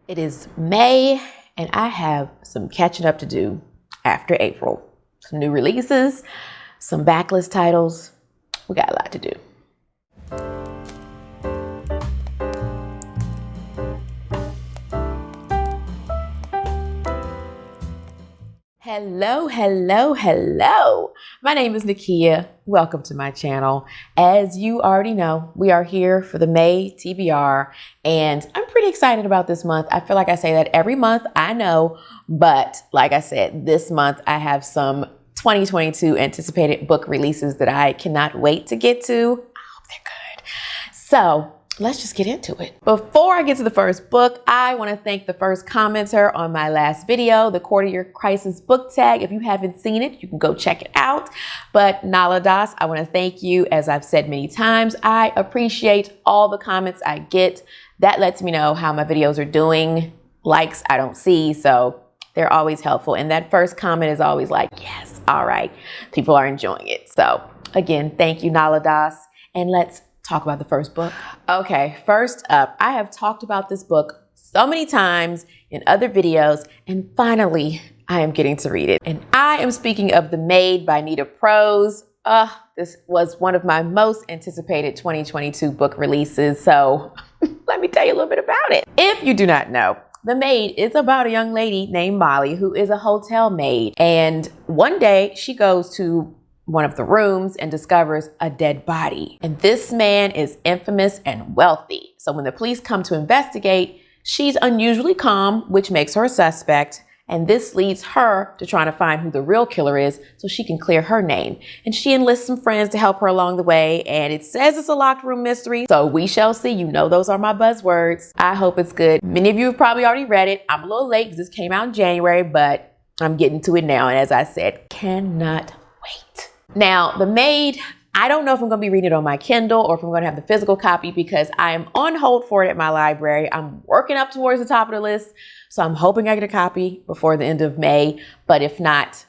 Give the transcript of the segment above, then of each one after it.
It is May, and I have some catching up to do after April. Some new releases, some backlist titles. We got a lot to do. Hello, hello, hello. My name is Nakia. Welcome to my channel. As you already know, we are here for the May TBR, and I'm pretty excited about this month. I feel like I say that every month, I know, but like I said, this month I have some 2022 anticipated book releases that I cannot wait to get to. I hope they're good. So let's just get into it. Before I get to the first book, I want to thank the first commenter on my last video, the Quarter Year Crisis book tag. If you haven't seen it, you can go check it out. But Nala Das, I want to thank you. As I've said many times, I appreciate all the comments I get. That lets me know how my videos are doing. Likes I don't see, so they're always helpful. And that first comment is always like, yes, all right, people are enjoying it. So again, thank you, Nala Das. And let's talk about the first book. Okay, first up, I have talked about this book so many times in other videos, and finally, I am getting to read it. And I am speaking of The Maid by Nita Prose. This was one of my most anticipated 2022 book releases, so let me tell you a little bit about it. If you do not know, The Maid is about a young lady named Molly who is a hotel maid, and one day she goes to one of the rooms and discovers a dead body. And this man is infamous and wealthy. So when the police come to investigate, she's unusually calm, which makes her a suspect. And this leads her to trying to find who the real killer is so she can clear her name. And she enlists some friends to help her along the way. And it says it's a locked room mystery. So we shall see. You know, those are my buzzwords. I hope it's good. Many of you have probably already read it. I'm a little late because this came out in January, but I'm getting to it now. And as I said, cannot wait. Now, The Maid, I don't know if I'm going to be reading it on my Kindle or if I'm going to have the physical copy because I am on hold for it at my library. I'm working up towards the top of the list, so I'm hoping I get a copy before the end of May. But if not,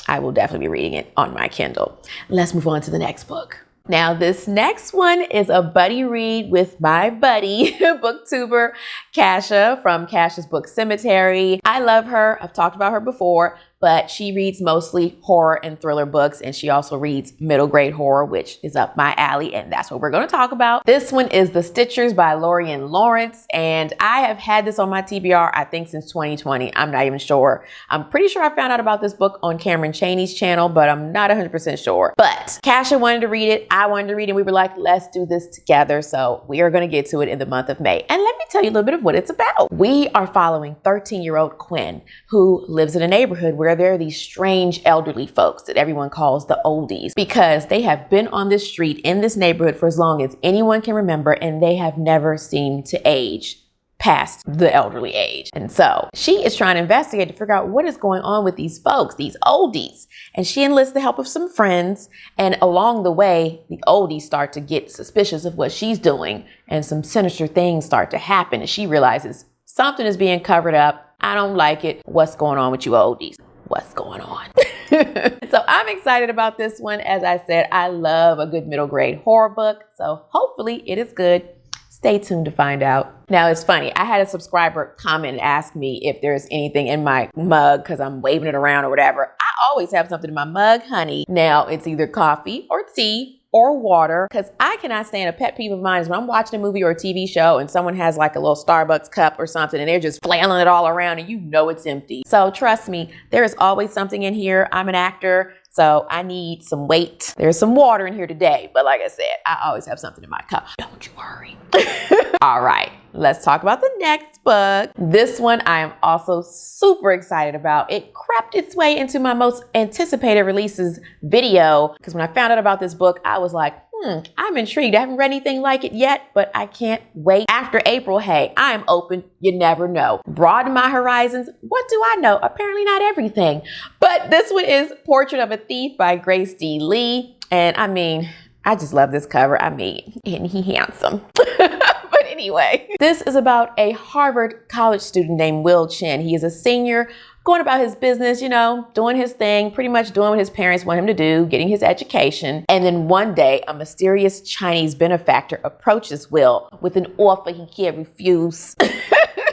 I will definitely be reading it on my Kindle. Let's move on to the next book. Now, this next one is a buddy read with my buddy, booktuber Kasha from Kasha's Book Cemetery. I love her. I've talked about her before, but she reads mostly horror and thriller books, and she also reads middle grade horror, which is up my alley, and that's what we're going to talk about. This one is The Stitchers by Lorian Lawrence, and I have had this on my TBR, I think, since 2020. I'm not even sure. I'm pretty sure I found out about this book on Cameron Chaney's channel, but I'm not 100% sure. But Kasha wanted to read it, I wanted to read it, and we were like, let's do this together. So we are going to get to it in the month of May. And let me tell you a little bit of what it's about. We are following 13-year-old Quinn, who lives in a neighborhood where there are these strange elderly folks that everyone calls the oldies because they have been on this street in this neighborhood for as long as anyone can remember, and they have never seemed to age past the elderly age. And so she is trying to investigate to figure out what is going on with these folks, these oldies. And she enlists the help of some friends. And along the way, the oldies start to get suspicious of what she's doing, and some sinister things start to happen. And she realizes something is being covered up. I don't like it. What's going on with you oldies? What's going on? So I'm excited about this one. As I said, I love a good middle grade horror book. So hopefully it is good. Stay tuned to find out. Now, it's funny. I had a subscriber comment and ask me if there's anything in my mug because I'm waving it around or whatever. I always have something in my mug, honey. Now, it's either coffee or tea or water, because I cannot stand, a pet peeve of mine is when I'm watching a movie or a TV show and someone has like a little Starbucks cup or something and they're just flailing it all around and you know it's empty. So trust me, there is always something in here. I'm an actor, so I need some weight. There's some water in here today, but like I said, I always have something in my cup. Don't you worry. All right, let's talk about the next book. This one I am also super excited about. It crept its way into my most anticipated releases video because when I found out about this book, I was like, I'm intrigued. I haven't read anything like it yet, but I can't wait. After April, hey, I am open. You never know. Broaden my horizons. What do I know? Apparently not everything. But this one is Portrait of a Thief by Grace D. Lee. And I mean, I just love this cover. I mean, isn't he handsome? But anyway, this is about a Harvard college student named Will Chen. He is a senior going about his business, you know, doing his thing, pretty much doing what his parents want him to do, getting his education. And then one day, a mysterious Chinese benefactor approaches Will with an offer he can't refuse.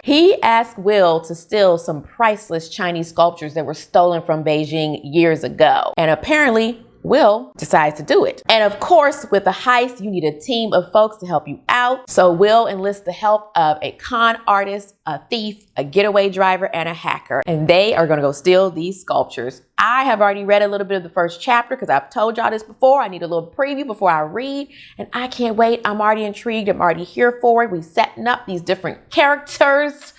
He asked Will to steal some priceless Chinese sculptures that were stolen from Beijing years ago. And apparently, Will decides to do it. And of course, with a heist, you need a team of folks to help you out. So Will enlists the help of a con artist, a thief, a getaway driver, and a hacker. And they are gonna go steal these sculptures. I have already read a little bit of the first chapter because I've told y'all this before. I need a little preview before I read. And I can't wait. I'm already intrigued. I'm already here for it. We're setting up these different characters.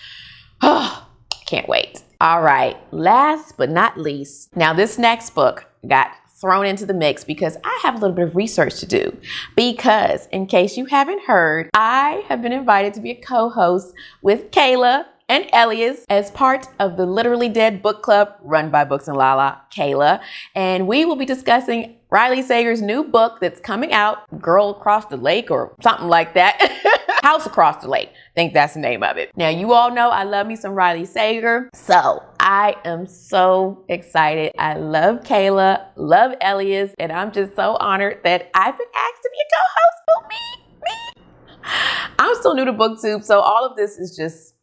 Oh, can't wait. All right, last but not least. Now this next book got thrown into the mix because I have a little bit of research to do. Because in case you haven't heard, I have been invited to be a co-host with Kayla and Elias as part of the Literally Dead book club run by Books and Lala, Kayla. And we will be discussing Riley Sager's new book that's coming out, Girl Across the Lake or something like that. House Across the Lake, I think that's the name of it. Now you all know I love me some Riley Sager. So I am so excited. I love Kayla, love Elias, and I'm just so honored that I've been asked to be a co-host with me. I'm still new to BookTube, so all of this is just,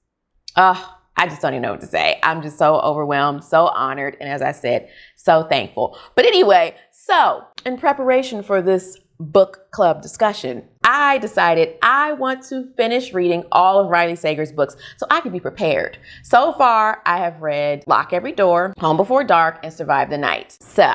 I just don't even know what to say. I'm just so overwhelmed, so honored, and as I said, so thankful. But anyway, so in preparation for this book club discussion, I decided I want to finish reading all of Riley Sager's books so I can be prepared. So far, I have read Lock Every Door, Home Before Dark, and Survive the Night. So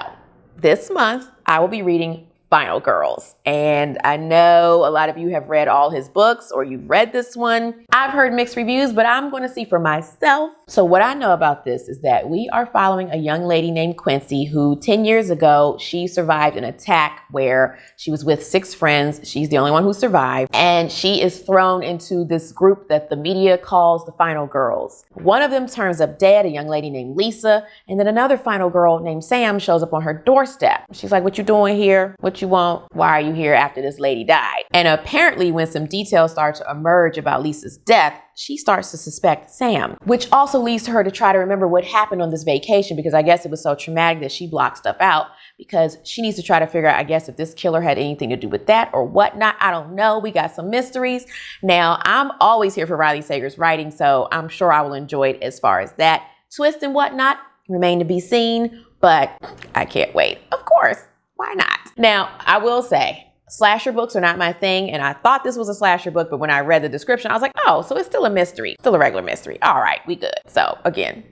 this month, I will be reading Final Girls. And I know a lot of you have read all his books or you've read this one. I've heard mixed reviews, but I'm going to see for myself. So what I know about this is that we are following a young lady named Quincy who 10 years ago, she survived an attack where she was with 6 friends. She's the only one who survived. And she is thrown into this group that the media calls the Final Girls. One of them turns up dead, a young lady named Lisa. And then another final girl named Sam shows up on her doorstep. She's like, what you doing here? What you want? Why are you here after this lady died? And apparently when some details start to emerge about Lisa's death, she starts to suspect Sam, which also leads to her to try to remember what happened on this vacation because I guess it was so traumatic that she blocked stuff out because she needs to try to figure out, I guess, if this killer had anything to do with that or whatnot. I don't know. We got some mysteries. Now, I'm always here for Riley Sager's writing, so I'm sure I will enjoy it as far as that. Twist and whatnot remain to be seen, but I can't wait. Of course. Why not? Now, I will say, slasher books are not my thing, and I thought this was a slasher book, but when I read the description, I was like, oh, so it's still a mystery, still a regular mystery. All right, we good. So again,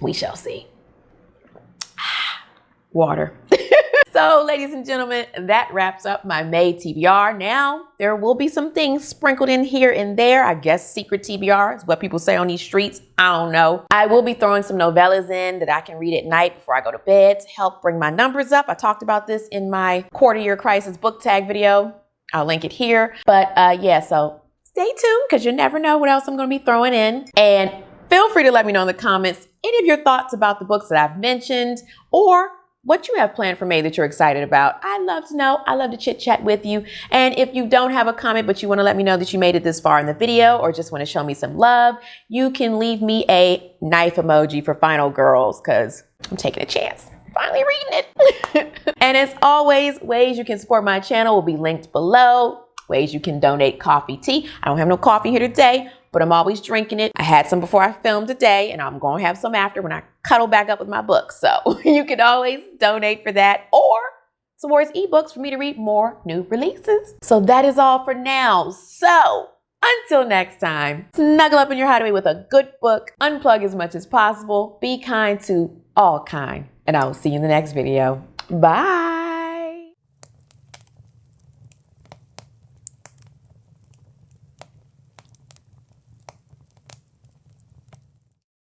we shall see. Water. So, ladies and gentlemen, that wraps up my May TBR. Now, there will be some things sprinkled in here and there. I guess secret TBR is what people say on these streets. I don't know. I will be throwing some novellas in that I can read at night before I go to bed to help bring my numbers up. I talked about this in my quarter-year crisis book tag video. I'll link it here. But yeah, so stay tuned because you never know what else I'm going to be throwing in. And feel free to let me know in the comments any of your thoughts about the books that I've mentioned or what you have planned for May that you're excited about. I'd love to know. I love to chit chat with you. And if you don't have a comment, but you want to let me know that you made it this far in the video or just want to show me some love, you can leave me a knife emoji for Final Girls because I'm taking a chance. Finally reading it. And as always, ways you can support my channel will be linked below. Ways you can donate coffee, tea. I don't have no coffee here today, but I'm always drinking it. I had some before I filmed today, and I'm going to have some after when I cuddle back up with my books. So you can always donate for that or towards ebooks for me to read more new releases. So that is all for now. So until next time, snuggle up in your hideaway with a good book, unplug as much as possible, be kind to all kind, and I will see you in the next video. Bye.